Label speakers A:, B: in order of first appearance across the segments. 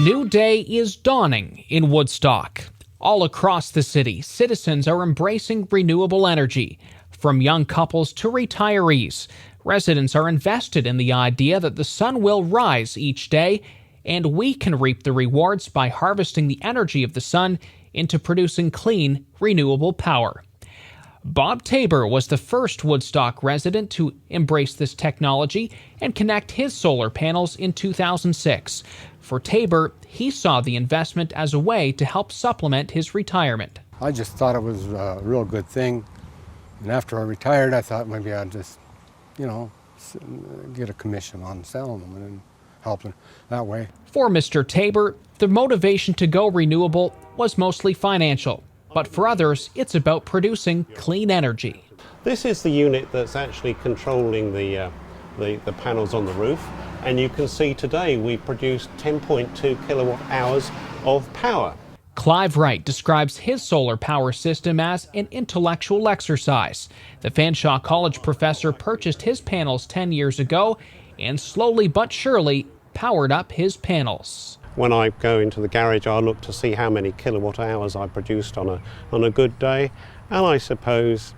A: new day is dawning in Woodstock. All across the city, citizens are embracing renewable energy. From young couples to retirees, residents are invested in the idea that the sun will rise each day, and we can reap the rewards by harvesting the energy of the sun into producing clean, renewable power. Bob Tabor was the first Woodstock resident to embrace this technology and connect his solar panels in 2006. For Tabor, he saw the investment as a way to help supplement his retirement.
B: I just thought it was a real good thing. And after I retired, I thought maybe I'd just, get a commission on selling them and helping that way.
A: For Mr. Tabor, the motivation to go renewable was mostly financial. But for others, it's about producing clean energy.
C: This is the unit that's actually controlling the panels on the roof. And you can see today we produced 10.2 kilowatt hours of power.
A: Clive Wright describes his solar power system as an intellectual exercise. The Fanshawe College professor purchased his panels 10 years ago and slowly but surely powered up his panels.
C: When I go into the garage, I look to see how many kilowatt hours I produced on a good day, and I suppose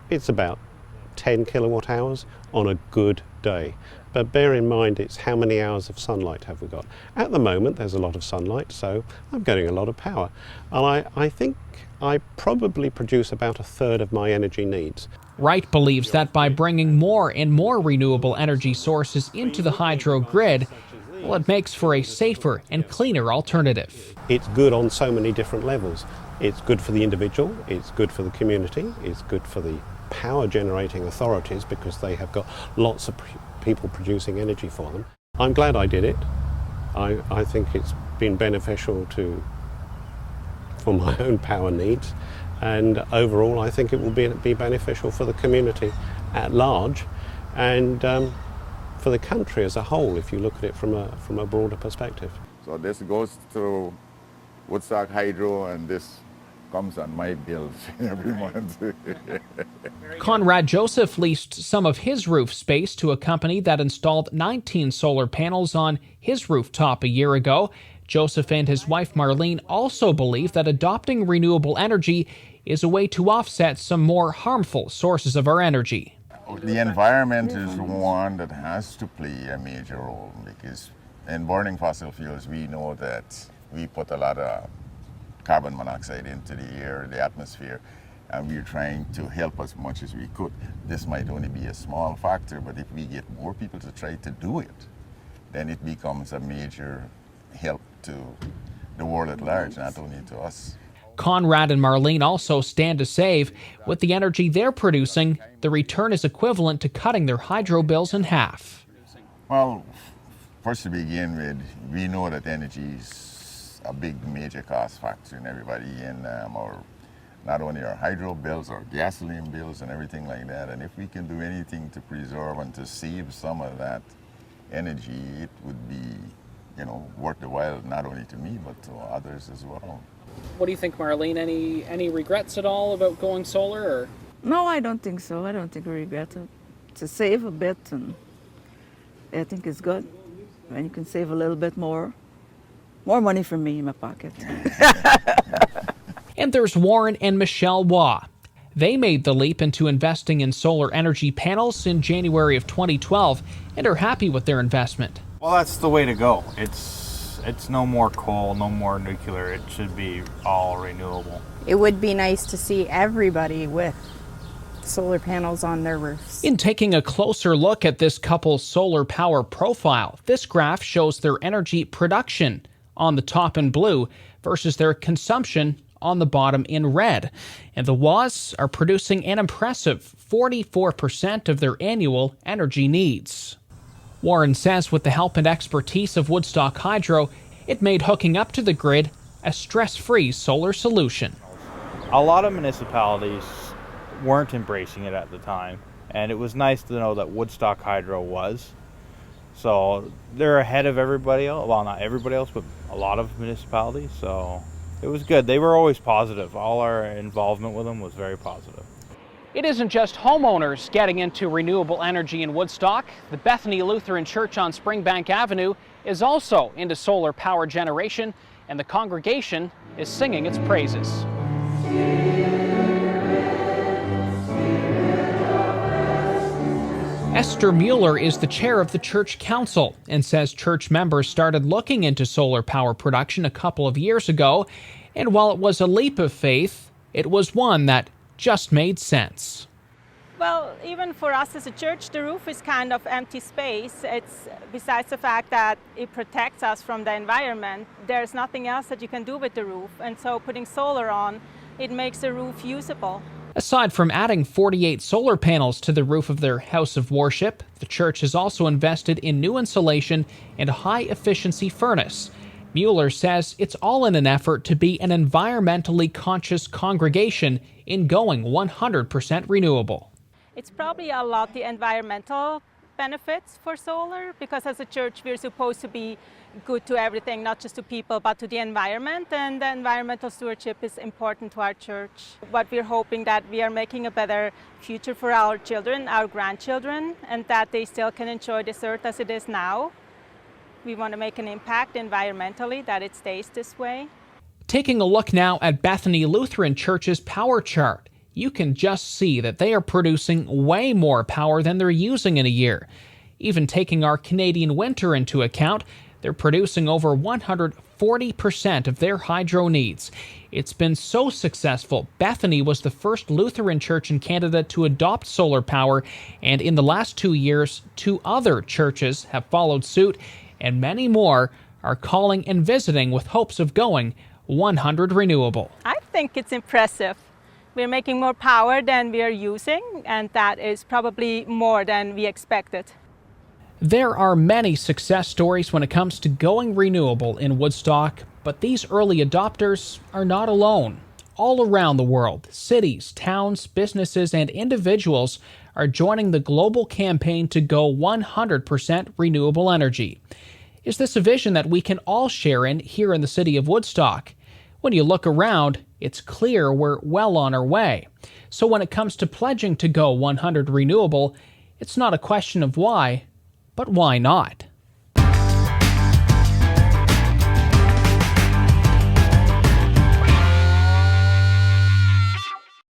C: it's about 10 kilowatt hours on a good day. But bear in mind, it's how many hours of sunlight have we got. At the moment, there's a lot of sunlight, so I'm getting a lot of power. And I think I probably produce about a third of my energy needs.
A: Wright believes that by bringing more and more renewable energy sources into the hydro grid, well, it makes for a safer and cleaner alternative.
C: It's good on so many different levels. It's good for the individual, it's good for the community, it's good for the power generating authorities because they have got lots of people producing energy for them. I'm glad I did it. I think it's been beneficial for my own power needs, and overall I think it will be beneficial for the community at large and for the country as a whole if you look at it from a broader perspective.
D: So this goes to Woodstock Hydro, and this comes on my bills every month.
A: Conrad Joseph leased some of his roof space to a company that installed 19 solar panels on his rooftop a year ago. Joseph and his wife Marlene also believe that adopting renewable energy is a way to offset some more harmful sources of our energy.
D: The environment is one that has to play a major role, because in burning fossil fuels we know that we put a lot of carbon monoxide into the air, the atmosphere, and we're trying to help as much as we could. This might only be a small factor, but if we get more people to try to do it, then it becomes a major help to the world at large, not only to us.
A: Conrad and Marlene also stand to save. With the energy they're producing, the return is equivalent to cutting their hydro bills in half.
D: Well, first to begin with, we know that energy is a big major cost factor in everybody in not only our hydro bills, our gasoline bills and everything like that. And if we can do anything to preserve and to save some of that energy, it would be, worth the while, not only to me, but to others as well.
E: What do you think, Marlene? Any regrets at all about going solar? Or?
F: No, I don't think so. I don't think we regret it. To save a bit, and I think it's good. When you can save a little bit more money for me in my pocket.
A: And there's Warren and Michelle Waugh. They made the leap into investing in solar energy panels in January of 2012 and are happy with their investment.
G: Well, that's the way to go. It's no more coal, no more nuclear. It should be all renewable.
H: It would be nice to see everybody with solar panels on their roofs.
A: In taking a closer look at this couple's solar power profile, this graph shows their energy production on the top in blue versus their consumption on the bottom in red. And the Waughs are producing an impressive 44% of their annual energy needs. Warren says with the help and expertise of Woodstock Hydro, it made hooking up to the grid a stress-free solar solution.
G: A lot of municipalities weren't embracing it at the time, and it was nice to know that Woodstock Hydro was. So they're ahead of everybody else. Well, not everybody else, but a lot of municipalities. So it was good. They were always positive. All our involvement with them was very positive.
A: It isn't just homeowners getting into renewable energy in Woodstock. The Bethany Lutheran Church on Springbank Avenue
E: is also into solar power generation, and the congregation is singing its praises.
A: Esther Mueller is the chair of the church council and says church members started looking into solar power production a couple of years ago, and while it was a leap of faith, it was one that just made sense.
I: Well, even for us as a church, the roof is kind of empty space. It's besides the fact that it protects us from the environment, there's nothing else that you can do with the roof. And so putting solar on, it makes the roof usable.
A: Aside from adding 48 solar panels to the roof of their house of worship, the church has also invested in new insulation and a high-efficiency furnace. Mueller says it's all in an effort to be an environmentally conscious congregation in going 100% renewable.
I: It's probably a lot the environmental benefits for solar, because as a church we're supposed to be good to everything, not just to people but to the environment, and the environmental stewardship is important to our church. But we're hoping that we are making a better future for our children, our grandchildren, and that they still can enjoy this earth as it is now. We want to make an impact environmentally, that it stays this way.
A: Taking a look now at Bethany Lutheran Church's power chart, you can just see that they are producing way more power than they're using in a year. Even taking our Canadian winter into account, they're producing over 140% of their hydro needs. It's been so successful, Bethany was the first Lutheran church in Canada to adopt solar power, and in the last 2 years, 2 other churches have followed suit, and many more are calling and visiting with hopes of going 100 renewable.
I: I think it's impressive. We're making more power than we are using, and that is probably more than we expected.
A: There are many success stories when it comes to going renewable in Woodstock, but these early adopters are not alone. All around the world, cities, towns, businesses, and individuals are joining the global campaign to go 100% renewable energy. Is this a vision that we can all share in here in the city of Woodstock? When you look around, it's clear we're well on our way. So when it comes to pledging to go 100 renewable, it's not a question of why, but why not?